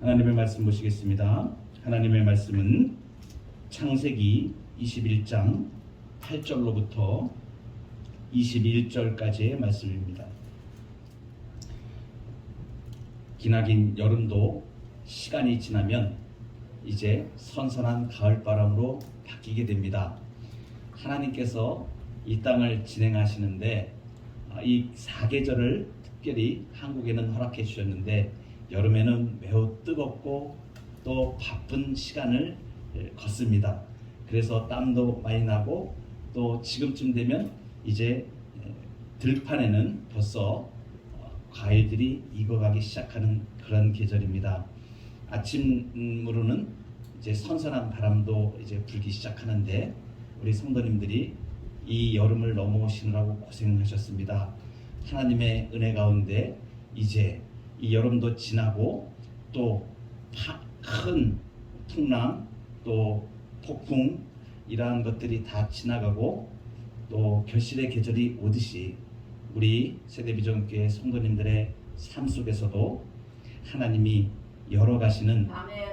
하나님의 말씀 보시겠습니다. 하나님의 말씀은 창세기 21장 8절로부터 21절까지의 말씀입니다. 기나긴 여름도 시간이 지나면 이제 선선한 가을바람으로 바뀌게 됩니다. 하나님께서 이 땅을 진행하시는데 이 사계절을 특별히 한국에는 허락해 주셨는데 여름에는 매우 뜨겁고 또 바쁜 시간을 걷습니다. 그래서 땀도 많이 나고 또 지금쯤 되면 이제 들판에는 벌써 과일들이 익어가기 시작하는 그런 계절입니다. 아침으로는 이제 선선한 바람도 이제 불기 시작하는데 우리 성도님들이 이 여름을 넘어오시느라고 고생하셨습니다. 하나님의 은혜 가운데 이제 이 여름도 지나고 또 큰 풍랑 또 폭풍 이러한 것들이 다 지나가고 또 결실의 계절이 오듯이 우리 세대비전교회 성도님들의 삶 속에서도 하나님이 열어가시는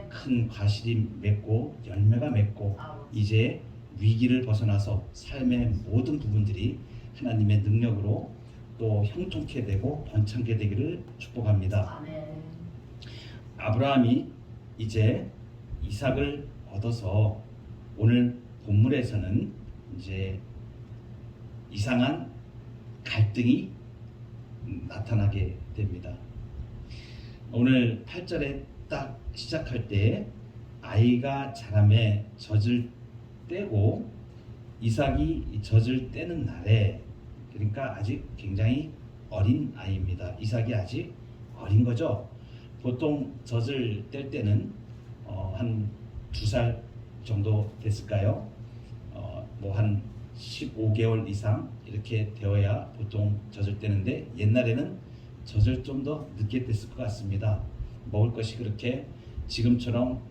큰 과실이 맺고 열매가 맺고 이제 위기를 벗어나서 삶의 모든 부분들이 하나님의 능력으로 또 형통케 되고 번창케 되기를 축복합니다. 아멘. 아브라함이 이제 이삭을 얻어서 오늘 본문에서는 이제 이상한 갈등이 나타나게 됩니다. 오늘 8절에 딱 시작할 때 아이가 자라매 젖을 떼고 이삭이 젖을 떼는 날에, 그러니까 아직 굉장히 어린 아이입니다. 이삭이 아직 어린 거죠. 보통 젖을 뗄 때는 한 2살 정도 됐을까요? 뭐 한 15개월 이상 이렇게 되어야 보통 젖을 떼는데 옛날에는 젖을 좀 더 늦게 뗐을 것 같습니다. 먹을 것이 그렇게 지금처럼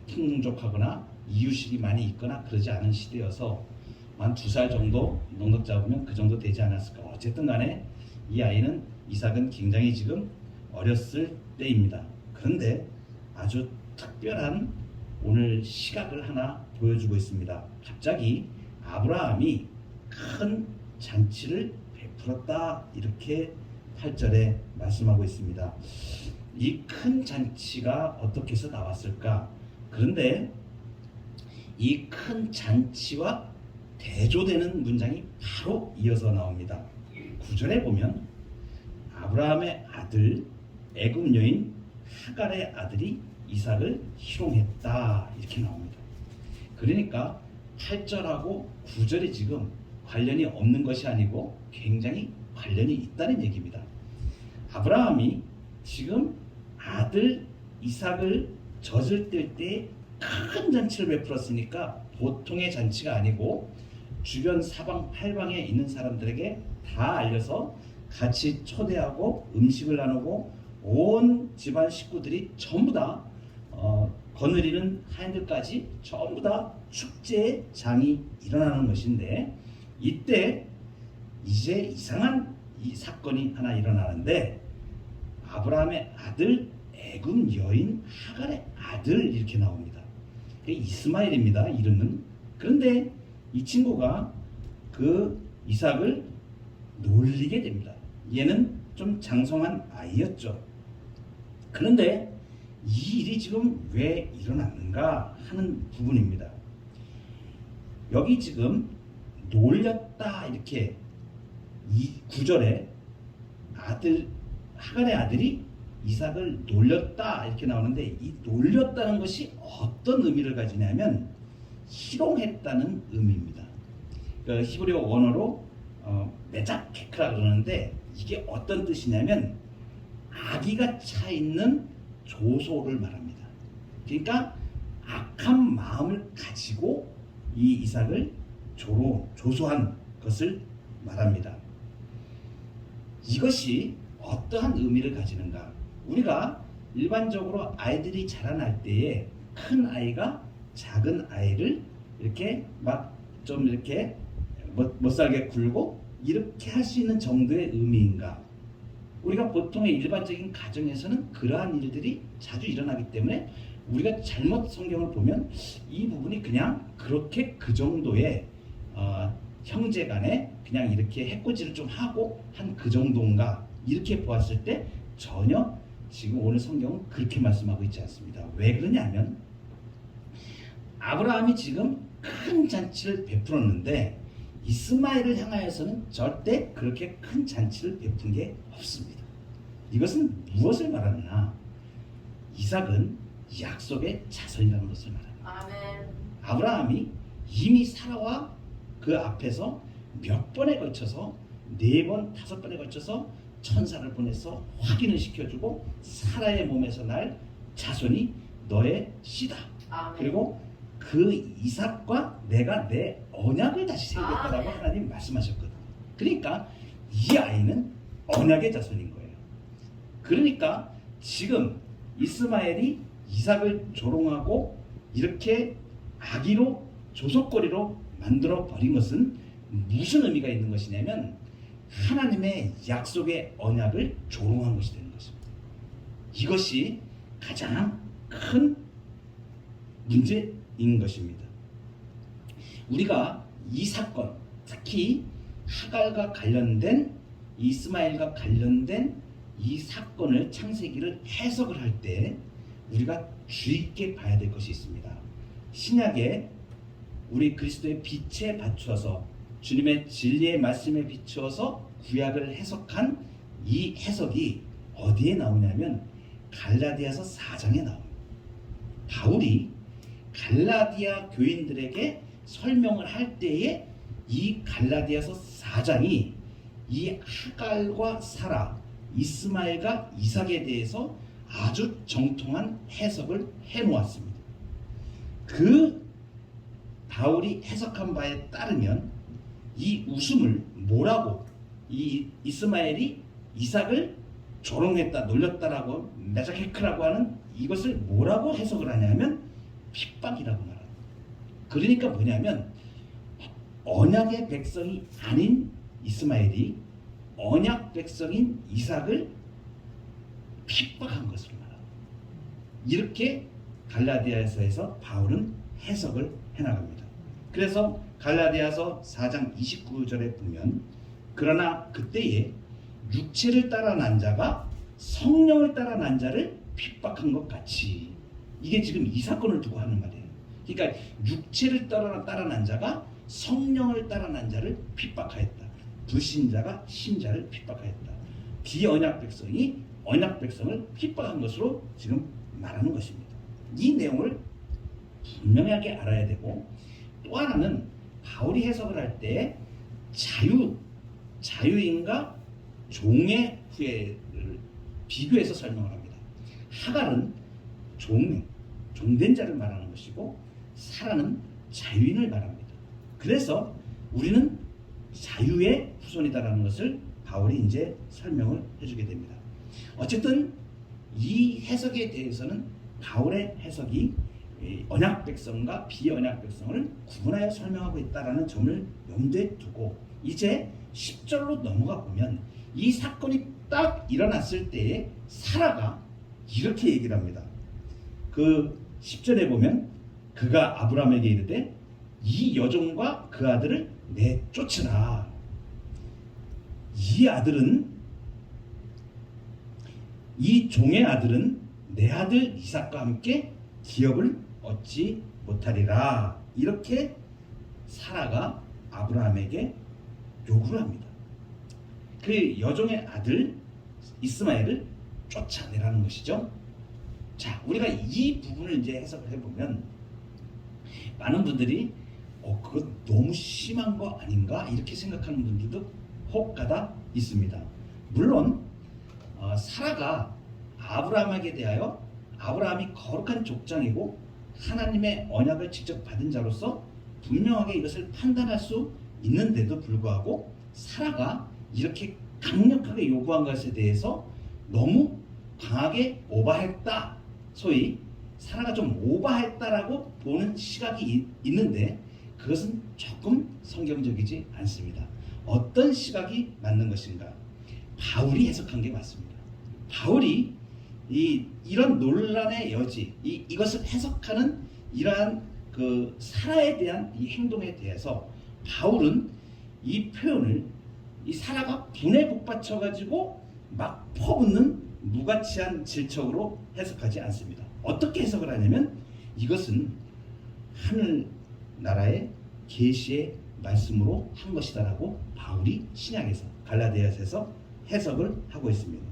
풍족하거나 이유식이 많이 있거나 그러지 않은 시대여서 한 2살 정도 넉넉 잡으면 그 정도 되지 않았을까. 어쨌든 간에 이 아이는 이삭은 굉장히 지금 어렸을 때입니다. 그런데 아주 특별한 오늘 시각을 하나 보여주고 있습니다. 갑자기 아브라함이 큰 잔치를 베풀었다 이렇게 8절에 말씀하고 있습니다. 이 큰 잔치가 어떻게 해서 나왔을까? 그런데 이 큰 잔치와 대조되는 문장이 바로 이어서 나옵니다. 9절에 보면 아브라함의 아들 애굽 여인 하갈의 아들이 이삭을 희롱했다 이렇게 나옵니다. 그러니까 8절하고 9절이 지금 관련이 없는 것이 아니고 굉장히 관련이 있다는 얘기입니다. 아브라함이 지금 아들 이삭을 젖을 뗄 때 큰 잔치를 베풀었으니까 보통의 잔치가 아니고 주변 사방 팔방에 있는 사람들에게 다 알려서 같이 초대하고 음식을 나누고 온 집안 식구들이 전부 다 거느리는 하인들까지 전부 다 축제의 장이 일어나는 것인데, 이때 이제 이상한 이 사건이 하나 일어나는데 아브라함의 아들 애굽 여인 하갈의 아들 이렇게 나옵니다. 이스마엘입니다, 이름은. 그런데 이 친구가 그 이삭을 놀리게 됩니다. 얘는 좀 장성한 아이였죠. 그런데 이 일이 지금 왜 일어났는가 하는 부분입니다. 여기 지금 놀렸다 이렇게 이 9절에 아들 하갈의 아들이 이삭을 놀렸다 이렇게 나오는데, 이 놀렸다는 것이 어떤 의미를 가지냐면 희롱했다는 의미입니다. 그 히브리어 원어로 메자케크라 그러는데 이게 어떤 뜻이냐면 악의가 차 있는 조소를 말합니다. 그러니까 악한 마음을 가지고 이 이삭을 조소한 것을 말합니다. 이것이 어떠한 의미를 가지는가? 우리가 일반적으로 아이들이 자라날 때에 큰 아이가 작은 아이를 이렇게 막 좀 이렇게 못 살게 굴고 이렇게 할 수 있는 정도의 의미인가? 우리가 보통의 일반적인 가정에서는 그러한 일들이 자주 일어나기 때문에 우리가 잘못 성경을 보면 이 부분이 그냥 그렇게 그 정도의 형제간에 그냥 이렇게 해코지를 좀 하고 한 그 정도인가 이렇게 보았을 때 전혀 지금 오늘 성경은 그렇게 말씀하고 있지 않습니다. 왜 그러냐면 아브라함이 지금 큰 잔치를 베풀었는데 이스마엘을 향하여서는 절대 그렇게 큰 잔치를 베푼 게 없습니다. 이것은 무엇을 말하느냐? 이삭은 약속의 자손이라는 것을 말합니다. 아멘. 아브라함이 이미 사라와 그 앞에서 몇 번에 걸쳐서 4번, 5번에 걸쳐서 천사를 보내서 확인을 시켜주고 사라의 몸에서 날 자손이 너의 씨다. 아멘. 그리고 그 이삭과 내가 내 언약을 다시 세우겠다라고 아멘. 하나님 말씀하셨거든. 그러니까 이 아이는 언약의 자손인 거예요. 그러니까 지금 이스마엘이 이삭을 조롱하고 이렇게 악의로 조속거리로 만들어 버린 것은 무슨 의미가 있는 것이냐면 하나님의 약속의 언약을 조롱한 것이 되는 것입니다. 이것이 가장 큰 문제인 것입니다. 우리가 이 사건, 특히 하갈과 관련된 이스마엘과 관련된 이 사건을 창세기를 해석을 할 때 우리가 주의 있게 봐야 될 것이 있습니다. 신약에 우리 그리스도의 빛에 받추어서 주님의 진리의 말씀에 비추어서 구약을 해석한 이 해석이 어디에 나오냐면 갈라디아서 4장에 나옵니다. 바울이 갈라디아 교인들에게 설명을 할 때에 이 갈라디아서 4장이 이 하갈과 사라, 이스마엘과 이삭에 대해서 아주 정통한 해석을 해놓았습니다. 그 바울이 해석한 바에 따르면 이 웃음을 뭐라고 이 이스마엘이 이삭을 조롱했다, 놀렸다라고 메자케크라고 하는 이것을 뭐라고 해석을 하냐면 핍박이라고 말합니다. 그러니까 뭐냐면 언약의 백성이 아닌 이스마엘이 언약 백성인 이삭을 핍박한 것으로 말합니다. 이렇게 갈라디아서에서 바울은 해석을 해나갑니다. 그래서 갈라디아서 4장 29절에 보면 그러나 그때에 육체를 따라 난 자가 성령을 따라 난 자를 핍박한 것 같이, 이게 지금 이 사건을 두고 하는 말이에요. 그러니까 육체를 따라 난 자가 성령을 따라 난 자를 핍박하였다. 불신자가 신자를 핍박하였다. 비언약 백성이 언약 백성을 핍박한 것으로 지금 말하는 것입니다. 이 내용을 분명하게 알아야 되고, 또 하나는 바울이 해석을 할 때 자유인과 종의 후회를 비교해서 설명을 합니다. 하갈은 종된 자를 말하는 것이고 사라는 자유인을 말합니다. 그래서 우리는 자유의 후손이다라는 것을 바울이 이제 설명을 해주게 됩니다. 어쨌든 이 해석에 대해서는 바울의 해석이 언약 백성과 비언약 백성을 구분하여 설명하고 있다는 점을 염두에 두고 이제 10절로 넘어가 보면 이 사건이 딱 일어났을 때에 사라가 이렇게 얘기를 합니다. 그 10절에 보면 그가 아브라함에게 이르되 이 여종과 그 아들을 내쫓으라. 이 종의 아들은 내 아들 이삭과 함께 기업을 얻지 못하리라. 이렇게 사라가 아브라함에게 요구를 합니다. 그 여종의 아들 이스마엘을 쫓아내라는 것이죠. 자, 우리가 이 부분을 이제 해석을 해보면 많은 분들이 그거 너무 심한 거 아닌가 이렇게 생각하는 분들도 혹가다 있습니다. 물론 사라가 아브라함에게 대하여 아브라함이 거룩한 족장이고 하나님의 언약을 직접 받은 자로서 분명하게 이것을 판단할 수 있는데도 불구하고 사라가 이렇게 강력하게 요구한 것에 대해서 너무 강하게 오버했다, 소위 사라가 좀 오버했다라고 보는 시각이 있는데 그것은 조금 성경적이지 않습니다. 어떤 시각이 맞는 것인가? 바울이 해석한 게 맞습니다. 바울이 이런 논란의 여지, 이것을 해석하는 이러한 그 사라에 대한 이 행동에 대해서 바울은 이 표현을 이 사라가 분에 복받쳐 가지고 막 퍼붓는 무가치한 질척으로 해석하지 않습니다. 어떻게 해석을 하냐면 이것은 하늘나라의 계시의 말씀으로 한 것이다라고 바울이 신약에서 갈라디아서에서 해석을 하고 있습니다.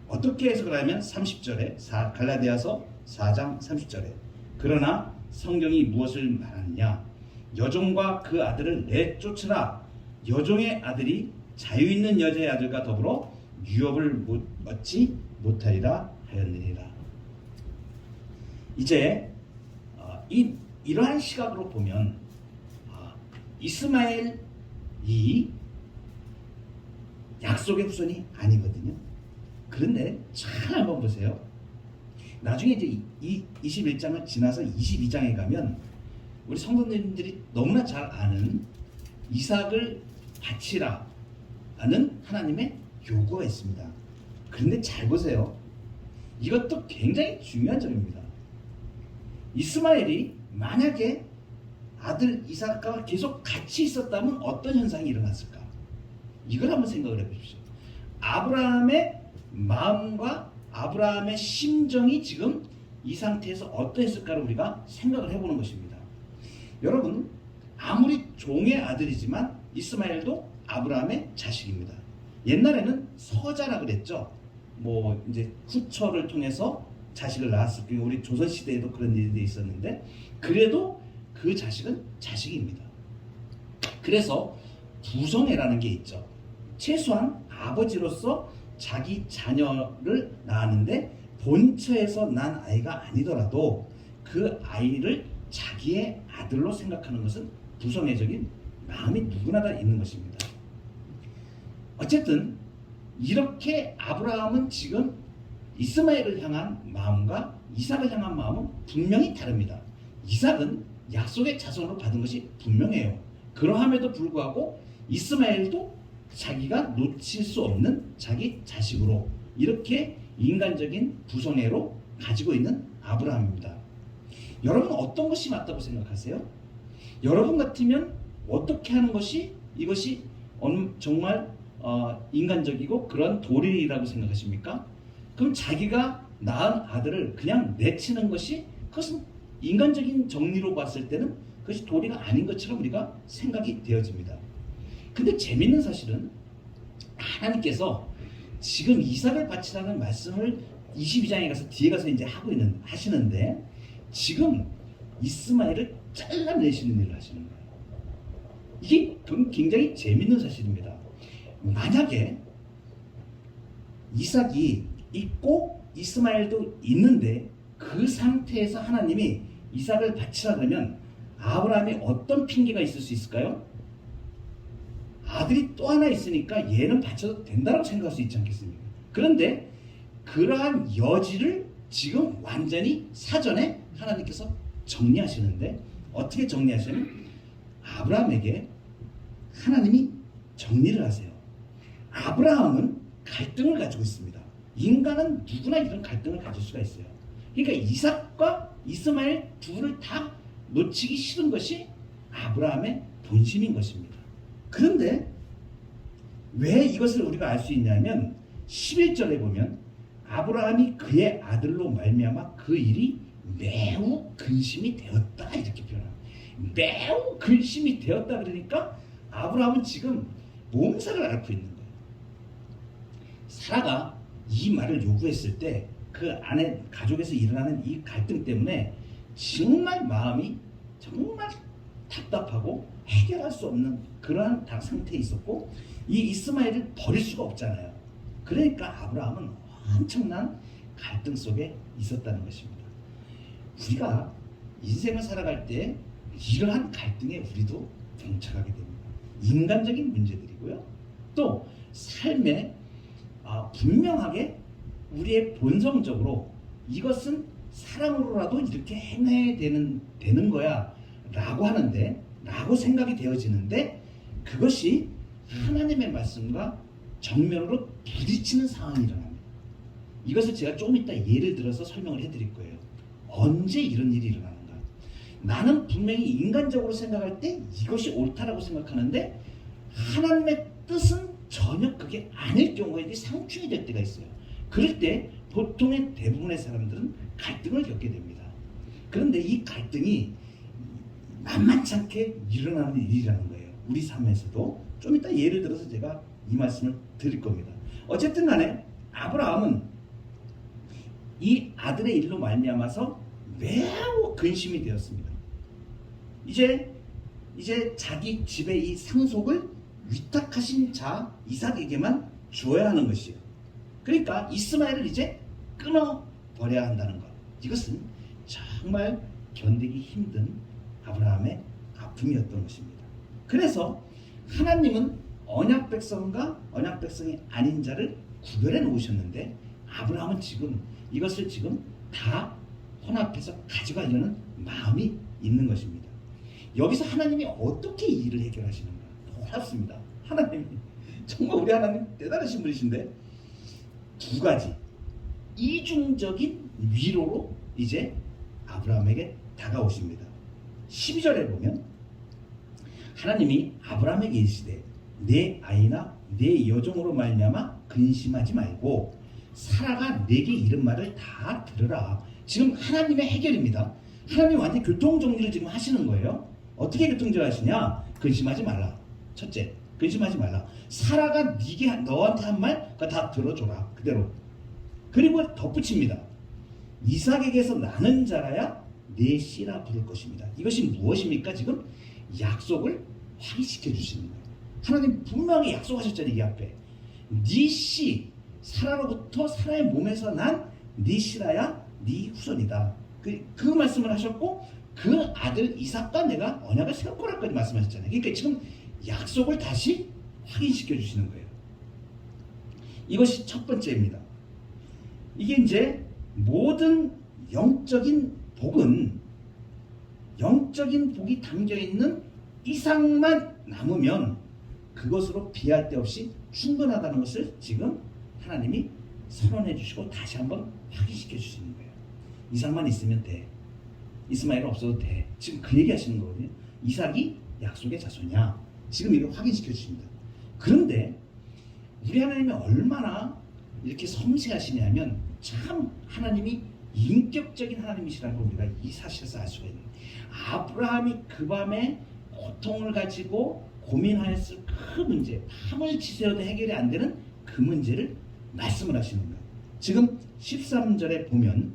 어떻게 해석을 하면 30절에 갈라디아서 4장 30절에 그러나 성경이 무엇을 말하느냐 여종과 그 아들을 내쫓으라 여종의 아들이 자유 있는 여자의 아들과 더불어 유업을 얻지 못하리라 하였느니라. 이제 이러한 시각으로 보면 이스마엘이 약속의 후손이 아니거든요. 그런데 잘 한번 보세요. 나중에 이제 21장을 지나서 22장에 가면 우리 성도님들이 너무나 잘 아는 이삭을 바치라 하는 하나님의 요구가 있습니다. 그런데 잘 보세요. 이것도 굉장히 중요한 점입니다. 이스마엘이 만약에 아들 이삭과 계속 같이 있었다면 어떤 현상이 일어났을까? 이걸 한번 생각을 해보십시오. 아브라함의 마음과 아브라함의 심정이 지금 이 상태에서 어떠했을까를 우리가 생각을 해보는 것입니다. 여러분, 아무리 종의 아들이지만 이스마엘도 아브라함의 자식입니다. 옛날에는 서자라 그랬죠. 뭐 이제 후처를 통해서 자식을 낳았을 경우 우리 조선 시대에도 그런 일이 있었는데 그래도 그 자식은 자식입니다. 그래서 부성애라는 게 있죠. 최소한 아버지로서 자기 자녀를 낳았는데 본처에서 난 아이가 아니더라도 그 아이를 자기의 아들로 생각하는 것은 부성애적인 마음이 누구나 다 있는 것입니다. 어쨌든 이렇게 아브라함은 지금 이스마엘을 향한 마음과 이삭을 향한 마음은 분명히 다릅니다. 이삭은 약속의 자손으로 받은 것이 분명해요. 그러함에도 불구하고 이스마엘도 자기가 놓칠 수 없는 자기 자식으로 이렇게 인간적인 부성애로 가지고 있는 아브라함입니다. 여러분 어떤 것이 맞다고 생각하세요? 여러분 같으면 어떻게 하는 것이 이것이 정말 인간적이고 그런 도리라고 생각하십니까? 그럼 자기가 낳은 아들을 그냥 내치는 것이 그것은 인간적인 정리로 봤을 때는 그것이 도리가 아닌 것처럼 우리가 생각이 되어집니다. 근데 재밌는 사실은 하나님께서 지금 이삭을 바치라는 말씀을 22장에 가서 뒤에 가서 이제 하시는데 지금 이스마엘을 잘라내시는 일을 하시는 거예요. 이게 굉장히 재밌는 사실입니다. 만약에 이삭이 있고 이스마엘도 있는데 그 상태에서 하나님이 이삭을 바치라 그러면 아브라함이 어떤 핑계가 있을 수 있을까요? 아들이 또 하나 있으니까 얘는 바쳐도 된다고 생각할 수 있지 않겠습니까? 그런데 그러한 여지를 지금 완전히 사전에 하나님께서 정리하시는데 어떻게 정리하시냐면 아브라함에게 하나님이 정리를 하세요. 아브라함은 갈등을 가지고 있습니다. 인간은 누구나 이런 갈등을 가질 수가 있어요. 그러니까 이삭과 이스마엘 둘을 다 놓치기 싫은 것이 아브라함의 본심인 것입니다. 그런데 왜 이것을 우리가 알 수 있냐면 11절에 보면 아브라함이 그의 아들로 말미암아 그 일이 매우 근심이 되었다 이렇게 표현합니다. 매우 근심이 되었다 그러니까 아브라함은 지금 몸살을 앓고 있는 거예요. 사라가 이 말을 요구했을 때 그 안에 가족에서 일어나는 이 갈등 때문에 정말 마음이 정말 답답하고 해결할 수 없는 그러한 상태에 있었고 이 이스마엘을 버릴 수가 없잖아요. 그러니까 아브라함은 엄청난 갈등 속에 있었다는 것입니다. 우리가 인생을 살아갈 때 이러한 갈등에 우리도 봉착하게 됩니다. 인간적인 문제들이고요. 또 삶에 분명하게 우리의 본성적으로 이것은 사랑으로라도 이렇게 해내야 되는 거야 라고 하는데 라고 생각이 되어지는데 그것이 하나님의 말씀과 정면으로 부딪히는 상황이 일어납니다. 이것을 제가 조금 이따 예를 들어서 설명을 해드릴 거예요. 언제 이런 일이 일어나는가? 나는 분명히 인간적으로 생각할 때 이것이 옳다라고 생각하는데 하나님의 뜻은 전혀 그게 아닐 경우에 이게 상충이 될 때가 있어요. 그럴 때 보통의 대부분의 사람들은 갈등을 겪게 됩니다. 그런데 이 갈등이 만만치 않게 일어나는 일이라는 거예요. 우리 삶에서도 좀 이따 예를 들어서 제가 이 말씀을 드릴 겁니다. 어쨌든 간에 아브라함은 이 아들의 일로 말미암아서 매우 근심이 되었습니다. 이제 자기 집의 이 상속을 위탁하신 자 이삭에게만 주어야 하는 것이에요. 그러니까 이스마엘을 이제 끊어버려야 한다는 것. 이것은 정말 견디기 힘든 아브라함의 아픔이었던 것입니다. 그래서 하나님은 언약 백성과 언약 백성이 아닌 자를 구별해 놓으셨는데 아브라함은 지금 이것을 지금 다 혼합해서 가져가려는 마음이 있는 것입니다. 여기서 하나님이 어떻게 이 일을 해결하시는가? 놀랍습니다. 하나님이 정말 우리 하나님 대단하신 분이신데 두 가지 이중적인 위로로 이제 아브라함에게 다가오십니다. 12절에 보면 하나님이 아브라함에게 이르시되 내 아이나 내 여종으로 말미암아 근심하지 말고 사라가 내게 이른 말을 다 들으라. 지금 하나님의 해결입니다. 하나님이 완전히 교통정리를 지금 하시는 거예요. 어떻게 교통정리 하시냐? 근심하지 말라. 첫째, 근심하지 말라. 사라가 너한테 한 말 다 들어줘라. 그대로. 그리고 덧붙입니다. 이삭에게서 나는 자라야 내 씨라 부를 것입니다. 이것이 무엇입니까? 지금 약속을 확인시켜 주시는 거예요. 하나님 분명히 약속하셨잖아요. 이 앞에 네 씨, 사라로부터 사라의 몸에서 난 네 씨라야 네 후손이다. 그 말씀을 하셨고 그 아들 이삭과 내가 언약을 세울 거라까지 말씀하셨잖아요. 그러니까 지금 약속을 다시 확인시켜 주시는 거예요. 이것이 첫 번째입니다. 이게 이제 모든 영적인 복은 영적인 복이 담겨 있는 이삭만 남으면 그것으로 비할 데 없이 충분하다는 것을 지금 하나님이 선언해 주시고 다시 한번 확인시켜 주시는 거예요. 이삭만 있으면 돼. 이스마엘 없어도 돼. 지금 그 얘기 하시는 거거든요. 이삭이 약속의 자손이야. 지금 이걸 확인시켜 주십니다. 그런데 우리 하나님이 얼마나 이렇게 섬세하시냐면 참 하나님이 인격적인 하나님이시라는 걸 우리가 이 사실에서 알 수가 있는 거예요. 아브라함이 그 밤에 고통을 가지고 고민하였을 그 문제, 밤을 지새워도 해결이 안 되는 그 문제를 말씀을 하시는 거예요. 지금 13절에 보면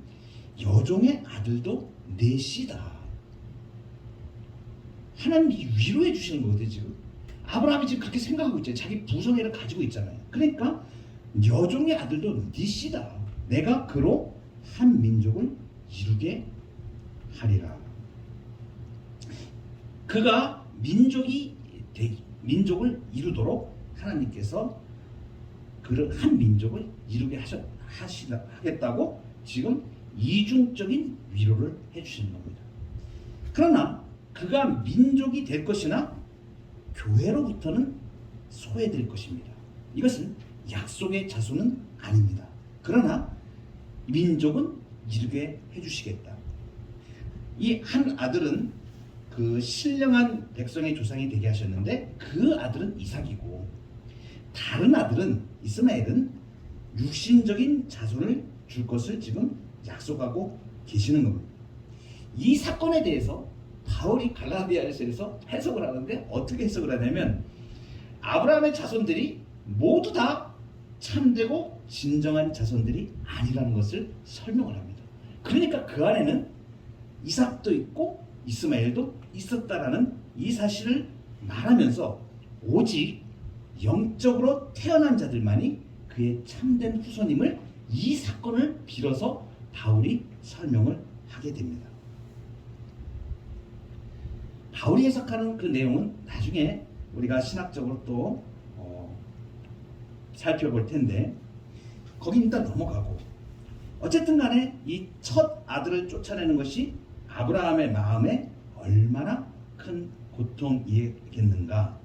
여종의 아들도 내 씨다. 하나님이 위로해 주시는 거거든요. 지금 아브라함이 지금 그렇게 생각하고 있잖아요. 자기 부성애를 가지고 있잖아요. 그러니까 여종의 아들도 네 씨다. 내가 그로 한 민족을 이루게 하리라. 그가 민족을 이루도록 하나님께서 그를 한 민족을 이루게 하겠다고 지금 이중적인 위로를 해주시는 겁니다. 그러나 그가 민족이 될 것이나 교회로부터는 소외될 것입니다. 이것은 약속의 자손은 아닙니다. 그러나 민족은 이루게 해주시겠다. 이 한 아들은 그 신령한 백성의 조상이 되게 하셨는데 그 아들은 이삭이고 다른 아들은 이스마엘은 육신적인 자손을 줄 것을 지금 약속하고 계시는 겁니다. 이 사건에 대해서 바울이 갈라디아서에서 해석을 하는데 어떻게 해석을 하냐면 아브라함의 자손들이 모두 다 참되고 진정한 자손들이 아니라는 것을 설명을 합니다. 그러니까 그 안에는 이삭도 있고 이스마엘도 있었다라는 이 사실을 말하면서 오직 영적으로 태어난 자들만이 그의 참된 후손임을 이 사건을 빌어서 바울이 설명을 하게 됩니다. 바울이 해석하는 그 내용은 나중에 우리가 신학적으로 또 살펴볼 텐데 거기 일단 넘어가고 어쨌든 간에 이 첫 아들을 쫓아내는 것이 아브라함의 마음에 얼마나 큰 고통이겠는가.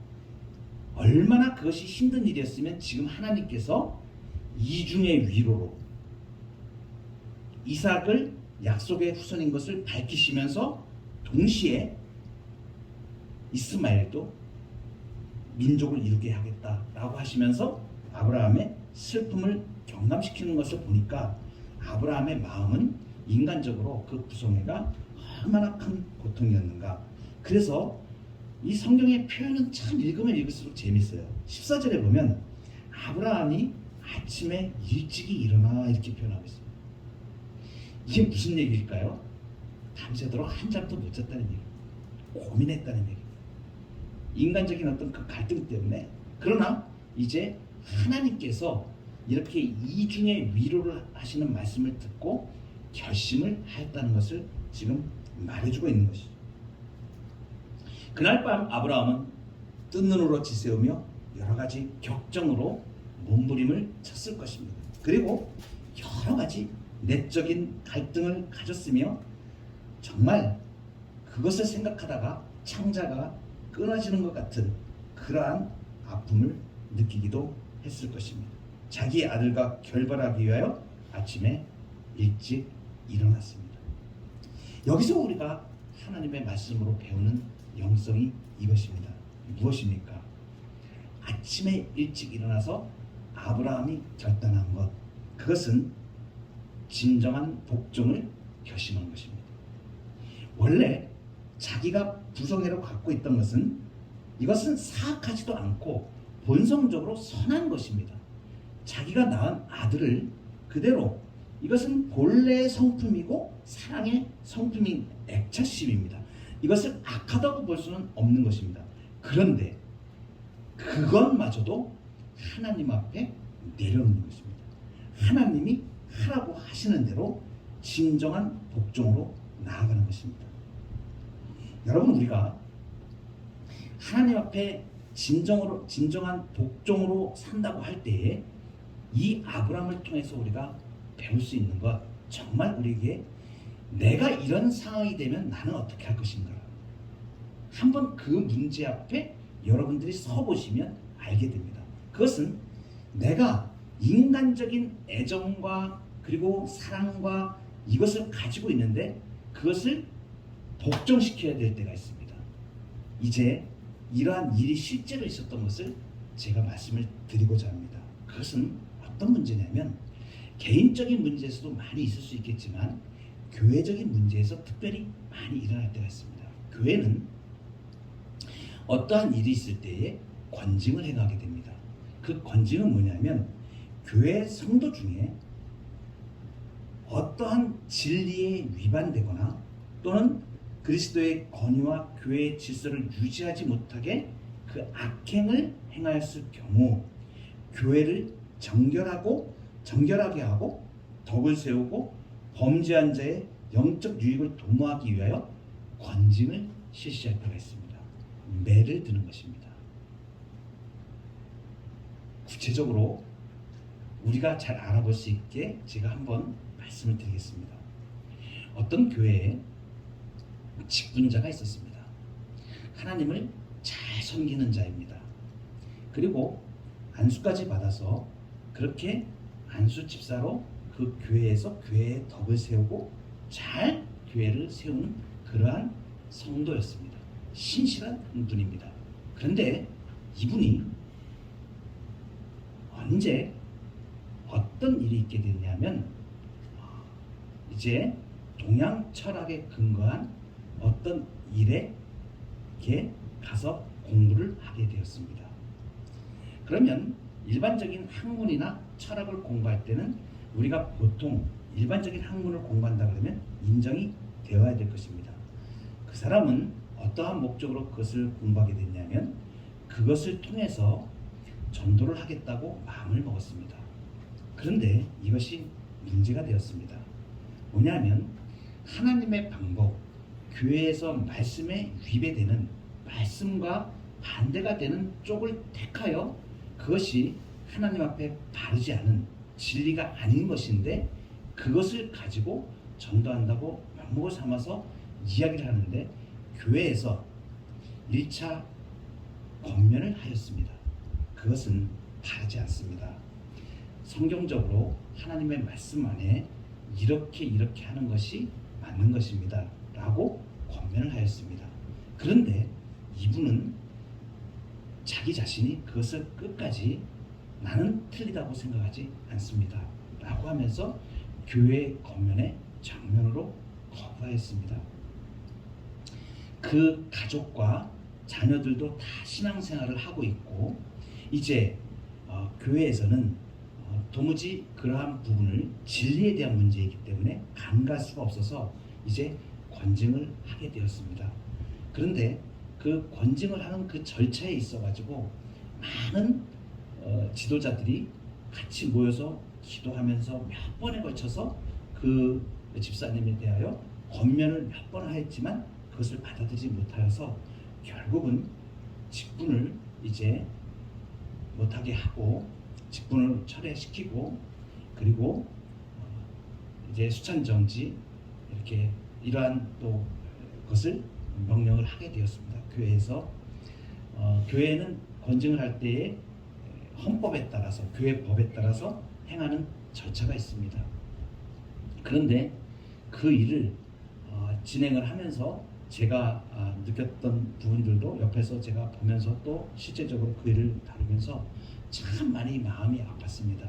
얼마나 그것이 힘든 일이었으면 지금 하나님께서 이중의 위로로 이삭을 약속의 후손인 것을 밝히시면서 동시에 이스마엘도 민족을 이루게 하겠다라고 하시면서 아브라함의 슬픔을 경감시키는 것을 보니까 아브라함의 마음은 인간적으로 그 구성애가 얼마나 큰 고통이었는가. 그래서 이 성경의 표현은 참 읽으면 읽을수록 재밌어요. 14절에 보면 아브라함이 아침에 일찍이 일어나 이렇게 표현하고 있어요. 이게 무슨 얘기일까요? 밤새도록 한잠도 못 잤다는 얘기, 고민했다는 얘기, 인간적인 어떤 그 갈등 때문에. 그러나 이제 하나님께서 이렇게 이중의 위로를 하시는 말씀을 듣고 결심을 하였다는 것을 지금 말해주고 있는 것이죠. 그날 밤 아브라함은 뜬 눈으로 지새우며 여러 가지 격정으로 몸부림을 쳤을 것입니다. 그리고 여러 가지 내적인 갈등을 가졌으며 정말 그것을 생각하다가 창자가 끊어지는 것 같은 그러한 아픔을 느끼기도 했을 것입니다. 자기 아들과 결별하기 위하여 아침에 일찍 일어났습니다. 여기서 우리가 하나님의 말씀으로 배우는 영성이 이것입니다. 무엇입니까? 아침에 일찍 일어나서 아브라함이 결단한 것, 그것은 진정한 복종을 결심한 것입니다. 원래 자기가 부성애로 갖고 있던 것은 이것은 사악하지도 않고 본성적으로 선한 것입니다. 자기가 낳은 아들을 그대로, 이것은 본래의 성품이고 사랑의 성품인 애처심입니다. 이것을 악하다고 볼 수는 없는 것입니다. 그런데 그것마저도 하나님 앞에 내려놓는 것입니다. 하나님이 하라고 하시는 대로 진정한 복종으로 나아가는 것입니다. 여러분, 우리가 하나님 앞에 진정한 복종으로 산다고 할 때에 이 아브라함을 통해서 우리가 배울 수 있는 것, 정말 우리에게 내가 이런 상황이 되면 나는 어떻게 할 것인가, 한번 그 문제 앞에 여러분들이 서보시면 알게 됩니다. 그것은 내가 인간적인 애정과 그리고 사랑과 이것을 가지고 있는데 그것을 복종시켜야 될 때가 있습니다. 이제 이러한 일이 실제로 있었던 것을 제가 말씀을 드리고자 합니다. 그것은 어떤 문제냐면 개인적인 문제에서도 많이 있을 수 있겠지만 교회적인 문제에서 특별히 많이 일어날 때가 있습니다. 교회는 어떠한 일이 있을 때에 권징을 행하게 됩니다. 그 권징은 뭐냐면 교회 성도 중에 어떠한 진리에 위반되거나 또는 그리스도의 권위와 교회의 질서를 유지하지 못하게 그 악행을 행하였을 경우 교회를 정결하게 하고 덕을 세우고 범죄한 자의 영적 유익을 도모하기 위하여 권징을 실시할 때가 있습니다. 매를 드는 것입니다. 구체적으로 우리가 잘 알아볼 수 있게 제가 한번 말씀을 드리겠습니다. 어떤 교회에 직분자가 있었습니다. 하나님을 잘 섬기는 자입니다. 그리고 안수까지 받아서 그렇게 안수 집사로 그 교회에서 교회의 덕을 세우고 잘 교회를 세우는 그러한 성도였습니다. 신실한 분입니다. 그런데 이분이 언제 어떤 일이 있게 됐냐면 이제 동양 철학에 근거한 어떤 일에 이렇게 가서 공부를 하게 되었습니다. 그러면 일반적인 학문이나 철학을 공부할 때는 우리가 보통 일반적인 학문을 공부한다 그러면 인정이 되어야 될 것입니다. 그 사람은 어떠한 목적으로 그것을 공부하게 됐냐면 그것을 통해서 전도를 하겠다고 마음을 먹었습니다. 그런데 이것이 문제가 되었습니다. 뭐냐면 하나님의 방법, 교회에서 말씀에 위배되는, 말씀과 반대가 되는 쪽을 택하여 그것이 하나님 앞에 바르지 않은 진리가 아닌 것인데 그것을 가지고 전도한다고 명목을 삼아서 이야기를 하는데 교회에서 1차 권면을 하였습니다. 그것은 바르지 않습니다. 성경적으로 하나님의 말씀 안에 이렇게 하는 것이 맞는 것입니다 라고 권면을 하였습니다. 그런데 이분은 자기 자신이 그것을 끝까지 나는 틀리다고 생각하지 않습니다 라고 하면서 교회의 권면에 정면으로 거부하였습니다. 그 가족과 자녀들도 다 신앙생활을 하고 있고 이제 교회에서는 도무지 그러한 부분을 진리에 대한 문제이기 때문에 간과할 수가 없어서 이제 권증을 하게 되었습니다. 그런데 그 권증을 하는 그 절차에 있어 가지고 많은 지도자들이 같이 모여서 기도하면서 몇 번에 걸쳐서 그 집사님에 대하여 권면을 몇 번 하였지만 그것을 받아들이지 못하여서 결국은 직분을 이제 못하게 하고 직분을 철회시키고 그리고 이제 수찬정지 이렇게 이러한 또 것을 명령을 하게 되었습니다. 교회에서 교회는 권증을 할 때에 헌법에 따라서 교회 법에 따라서 행하는 절차가 있습니다. 그런데 그 일을 진행을 하면서 제가 느꼈던 부분들도 옆에서 제가 보면서 또 실제적으로 그 일을 다루면서 참 많이 마음이 아팠습니다.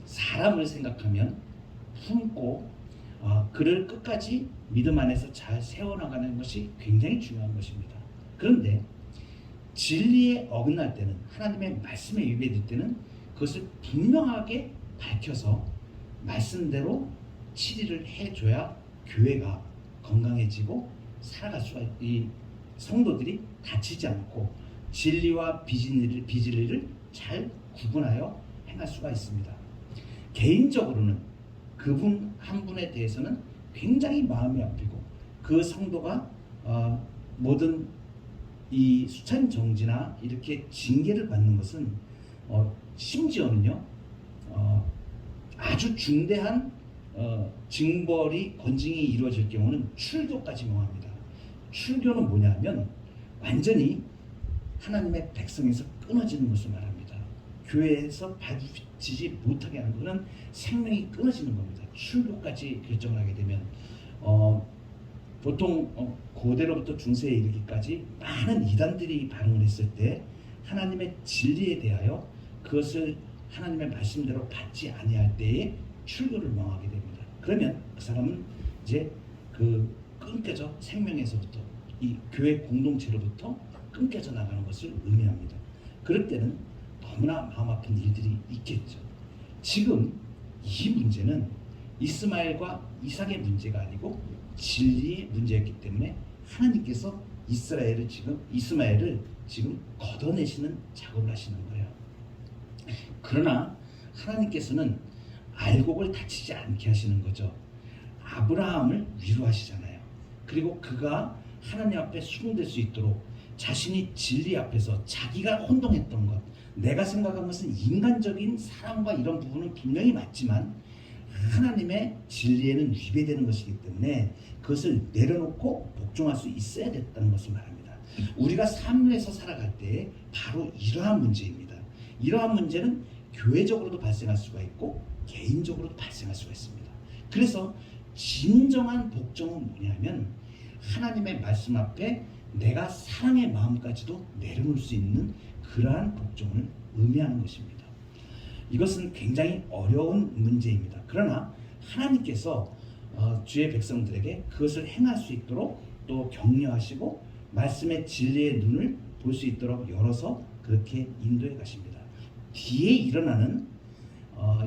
사람을 생각하면 품고 그를 끝까지 믿음 안에서 잘 세워나가는 것이 굉장히 중요한 것입니다. 그런데 진리에 어긋날 때는 하나님의 말씀에 위배될 때는 그것을 분명하게 밝혀서 말씀대로 치리를 해줘야 교회가 건강해지고 살아갈 수가 이 성도들이 다치지 않고 진리와 비진리를 잘 구분하여 행할 수가 있습니다. 개인적으로는 그분 한 분에 대해서는 굉장히 마음이 아프고 그 성도가 모든 이 수찬 정지나 이렇게 징계를 받는 것은 심지어는요 아주 중대한 징벌이 권징이 이루어질 경우는 출교까지 명합니다. 출교는 뭐냐면 완전히 하나님의 백성에서 끊어지는 것을 말합니다. 교회에서 발붙이지 못하게 하는 것은 생명이 끊어지는 겁니다. 출교까지 결정을 하게 되면 보통 고대로부터 중세에 이르기까지 많은 이단들이 발흥을 했을 때 하나님의 진리에 대하여 그것을 하나님의 말씀대로 받지 아니할 때에 출교를 명하게 됩니다. 그러면 그 사람은 이제 그 끊겨져 생명에서부터 이 교회 공동체로부터 끊겨져 나가는 것을 의미합니다. 그럴 때는 너무나 마음 아픈 일들이 있겠죠. 지금 이 문제는 이스마엘과 이삭의 문제가 아니고 진리의 문제였기 때문에 하나님께서 이스마엘을 지금 걷어내시는 작업을 하시는 거예요. 그러나 하나님께서는 알곡을 다치지 않게 하시는 거죠. 아브라함을 위로하시잖아요. 그리고 그가 하나님 앞에 수긍될 수 있도록 자신이 진리 앞에서 자기가 혼동했던 것, 내가 생각한 것은 인간적인 사랑과 이런 부분은 분명히 맞지만 하나님의 진리에는 위배되는 것이기 때문에 그것을 내려놓고 복종할 수 있어야 됐다는 것을 말합니다. 우리가 삶에서 살아갈 때 바로 이러한 문제입니다. 이러한 문제는 교회적으로도 발생할 수가 있고 개인적으로도 발생할 수가 있습니다. 그래서 진정한 복종은 뭐냐면 하나님의 말씀 앞에 내가 사랑의 마음까지도 내려놓을 수 있는 그러한 복종을 의미하는 것입니다. 이것은 굉장히 어려운 문제입니다. 그러나 하나님께서 주의 백성들에게 그것을 행할 수 있도록 또 격려하시고 말씀의 진리의 눈을 볼 수 있도록 열어서 그렇게 인도해 가십니다. 뒤에 일어나는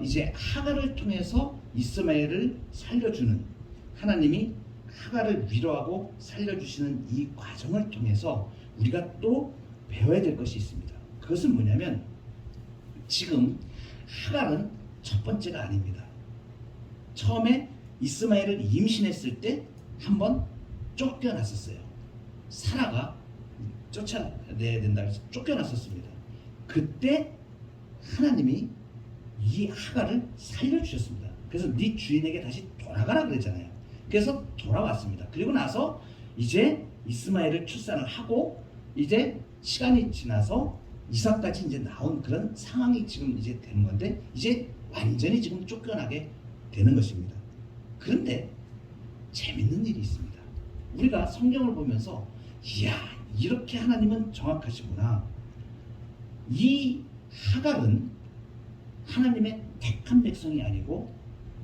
이제 하갈을 통해서 이스마엘을 살려주는 하나님이 하갈을 위로하고 살려주시는 이 과정을 통해서 우리가 또 배워야 될 것이 있습니다. 그것은 뭐냐면 지금 하갈은 첫 번째가 아닙니다. 처음에 이스마엘을 임신했을 때 한번 쫓겨났었어요. 사라가 쫓아내야 된다 해서 쫓겨났었습니다. 그때 하나님이 이 하갈을 살려주셨습니다. 그래서 네 주인에게 다시 돌아가라 그랬잖아요. 그래서 돌아왔습니다. 그리고 나서 이제 이스마엘을 출산을 하고 이제 시간이 지나서 이삭까지 이제 나온 그런 상황이 지금 이제 되는 건데 이제 완전히 지금 쫓겨나게 되는 것입니다. 그런데 재밌는 일이 있습니다. 우리가 성경을 보면서 이야 이렇게 하나님은 정확하시구나. 이 하갈은 하나님의 택한 백성이 아니고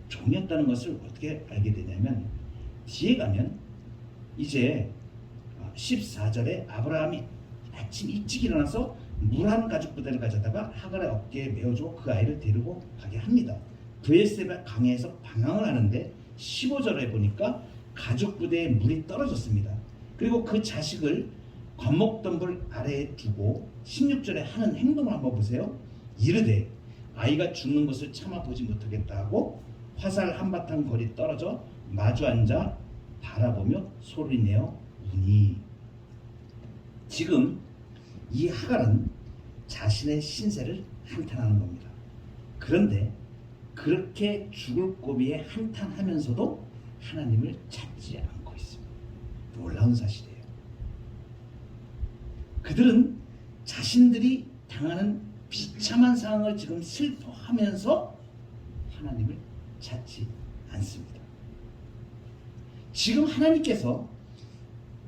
종이었다는 것을 어떻게 알게 되냐면 뒤에 가면 이제 14절에 아브라함이 아침 일찍 일어나서 물 한 가죽 부대를 가져다가 하갈의 어깨에 메어주고 그 아이를 데리고 가게 합니다. 브엘세바 강에서 방황을 하는데 15절에 보니까 가죽 부대에 물이 떨어졌습니다. 그리고 그 자식을 관목덤불 아래에 두고 16절에 하는 행동을 한번 보세요. 이르되 아이가 죽는 것을 참아보지 못하겠다 하고 화살 한바탕 거리 떨어져 마주 앉아 바라보며 소리내어 우니. 지금 이 하갈은 자신의 신세를 한탄하는 겁니다. 그런데 그렇게 죽을 고비에 한탄하면서도 하나님을 찾지 않고 있습니다. 놀라운 사실이에요. 그들은 자신들이 당하는 비참한 상황을 지금 슬퍼하면서 하나님을 찾지 않습니다. 지금 하나님께서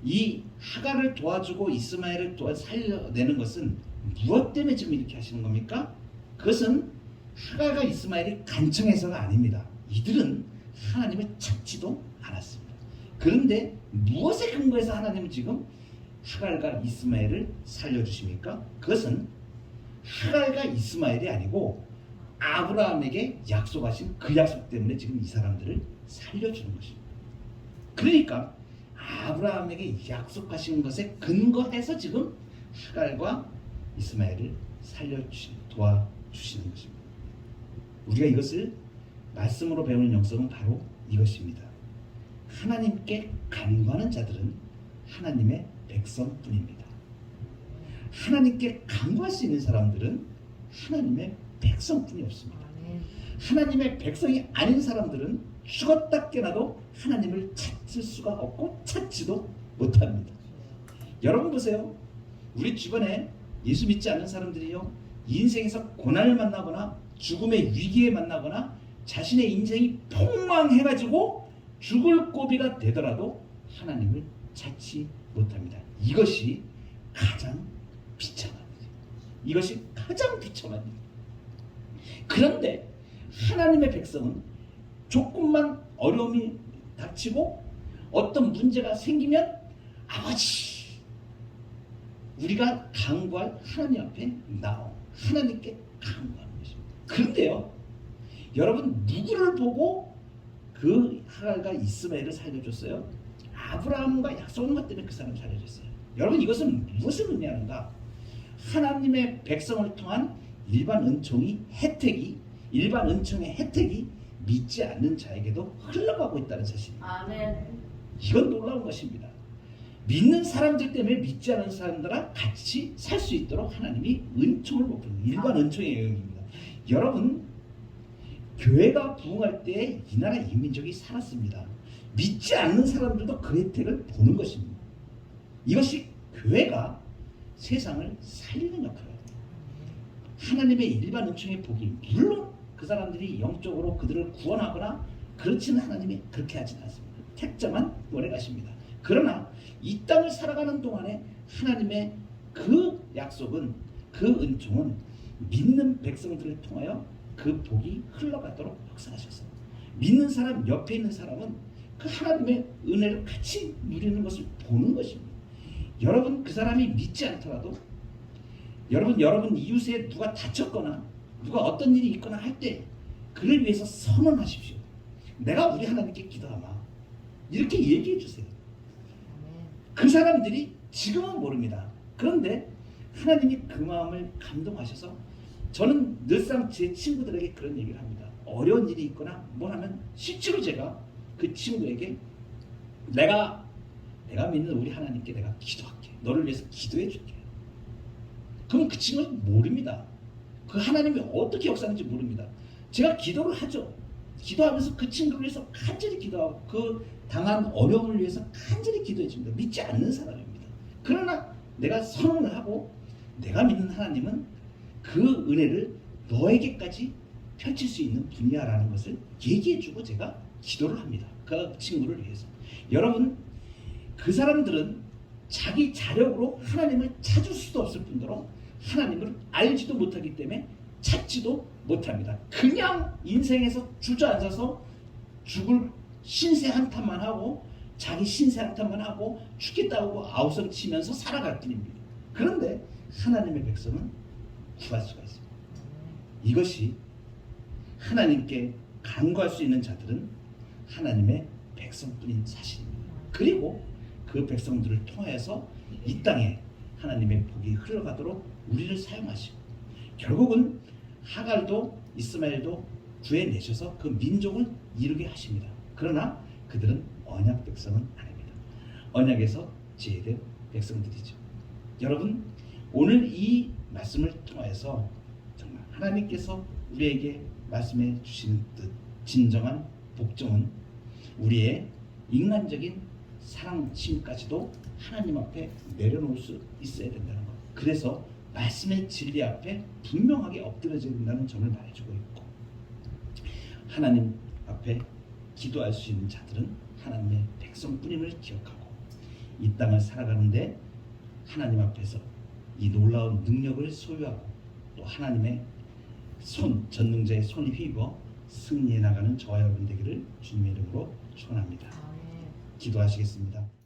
이 하갈을 도와주고 이스마엘을 살려내는 것은 무엇 때문에 지금 이렇게 하시는 겁니까? 그것은 하갈과 이스마엘이 간청해서가 아닙니다. 이들은 하나님을 찾지도 않았습니다. 그런데 무엇에 근거해서 하나님은 지금 하갈과 이스마엘을 살려주십니까? 그것은 하갈과 이스마엘이 아니고 아브라함에게 약속하신 그 약속 때문에 지금 이 사람들을 살려주는 것입니다. 그러니까 아브라함에게 약속하신 것에 근거해서 지금 하갈과 이스마엘을 도와주시는 것입니다. 우리가 이것을 말씀으로 배우는 영성은 바로 이것입니다. 하나님께 간구하는 자들은 하나님의 백성뿐입니다. 하나님께 간구할 수 있는 사람들은 하나님의 백성뿐이 없습니다. 하나님의 백성이 아닌 사람들은 죽었다 깨나도 하나님을 찾을 수가 없고 찾지도 못합니다. 여러분 보세요. 우리 주변에 예수 믿지 않는 사람들이요, 인생에서 고난을 만나거나 죽음의 위기에 만나거나 자신의 인생이 폭망해가지고 죽을 고비가 되더라도 하나님을 찾지 못합니다. 이것이 가장 비참한 일이에요. 이것이 가장 비참한 일이에요. 그런데 하나님의 백성은 조금만 어려움이 닥치고 어떤 문제가 생기면 아버지, 우리가 간구할 하나님 앞에 나오 하나님께 간구하는 것입니다. 그런데요, 여러분 누구를 보고 그 하갈과 이스마엘을 살려줬어요? 아브라함과 약속한 것 때문에 그 사람을 살려줬어요. 여러분 이것은 무엇을 의미하는가? 하나님의 백성을 통한 일반 은총의 혜택이 믿지 않는 자에게도 흘러가고 있다는 사실입니다. 아멘. 이건 놀라운 것입니다. 믿는 사람들 때문에 믿지 않는 사람들과 같이 살 수 있도록 하나님이 은총을 베푸는 일반 은총의 영역입니다. 여러분, 교회가 부흥할 때 이 나라 이민족이 살았습니다. 믿지 않는 사람들도 그 혜택을 보는 것입니다. 이것이 교회가 세상을 살리는 역할을 합니다. 하나님의 일반 은총의 복이, 물론 그 사람들이 영적으로 그들을 구원하거나 그렇지는 하나님이 그렇게 하지는 않습니다. 택자만 오래 가십니다. 그러나 이 땅을 살아가는 동안에 하나님의 그 약속은, 그 은총은 믿는 백성들을 통하여 그 복이 흘러가도록 역사하셨어요. 믿는 사람, 옆에 있는 사람은 그 하나님의 은혜를 같이 누리는 것을 보는 것입니다. 여러분 그 사람이 믿지 않더라도 여러분 이웃에 누가 다쳤거나 누가 어떤 일이 있거나 할 때 그를 위해서 선언하십시오. 내가 우리 하나님께 기도하마, 이렇게 얘기해 주세요. 그 사람들이 지금은 모릅니다. 그런데 하나님이 그 마음을 감동하셔서, 저는 늘상 제 친구들에게 그런 얘기를 합니다. 어려운 일이 있거나 뭘 하면 실제로 제가 그 친구에게 내가 믿는 우리 하나님께 내가 기도할게, 너를 위해서 기도해 줄게. 그럼 그 친구는 모릅니다. 그 하나님이 어떻게 역사하는지 모릅니다. 제가 기도를 하죠. 기도하면서 그 친구를 위해서 간절히 기도하고 그 당한 어려움을 위해서 간절히 기도해 줍니다. 믿지 않는 사람입니다. 그러나 내가 선언을 하고 내가 믿는 하나님은 그 은혜를 너에게까지 펼칠 수 있는 분이야라는 것을 얘기해주고 제가 기도를 합니다. 그 친구를 위해서. 여러분, 그 사람들은 자기 자력으로 하나님을 찾을 수도 없을 뿐더러 하나님을 알지도 못하기 때문에 찾지도 못합니다. 그냥 인생에서 주저앉아서 죽을 신세 한탄만 하고 자기 신세 한탄만 하고 죽겠다고 아우성 치면서 살아갈 뿐입니다. 그런데 하나님의 백성은 구할 수가 있습니다. 이것이 하나님께 간구할 수 있는 자들은 하나님의 백성뿐인 사실입니다. 그리고 그 백성들을 통해서 이 땅에 하나님의 복이 흘러가도록 우리를 사용하시고 결국은 하갈도 이스마엘도 구해내셔서 그 민족을 이루게 하십니다. 그러나 그들은 언약 백성은 아닙니다. 언약에서 제외된 백성들이죠. 여러분, 오늘 이 말씀을 통해서 정말 하나님께서 우리에게 말씀해 주시는 뜻, 진정한 복종은 우리의 인간적인 사랑심까지도 하나님 앞에 내려놓을 수 있어야 된다는 것. 그래서 말씀의 진리 앞에 분명하게 엎드려져야 된다는 점을 말해주고 있고, 하나님 앞에 기도할 수 있는 자들은 하나님의 백성뿐임을 기억하고 이 땅을 살아가는데 하나님 앞에서 이 놀라운 능력을 소유하고 또 하나님의 전능자의 손에 힘입어 승리해 나가는 저와 여러분 되기를 주님의 이름으로 축원합니다. 기도하시겠습니다.